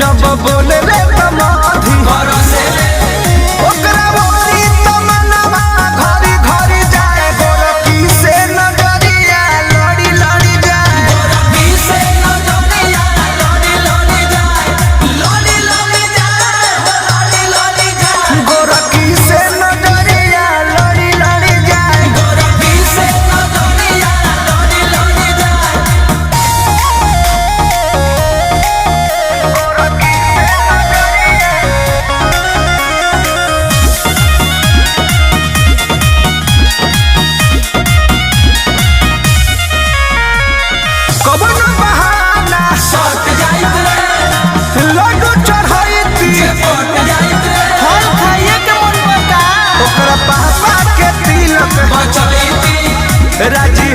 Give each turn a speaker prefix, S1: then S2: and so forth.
S1: जब बोले रे तमाधी ओकरा बोली तमन्ना घरी घरी जाए गोरकी से नजरिया लड़ी लड़ी जाए गोरकी से नजरिया लड़ी लड़ी जाए लड़ी लड़ी जाए लड़ी लड़ी जाए गोरकी से नजरिया लड़ी लड़ी जाए गोरकी से नजरिया लड़ी लड़ी जाए लड्डू चढ़ाई फल खाइए के मन बता ओकरा पापा के तिलक राजी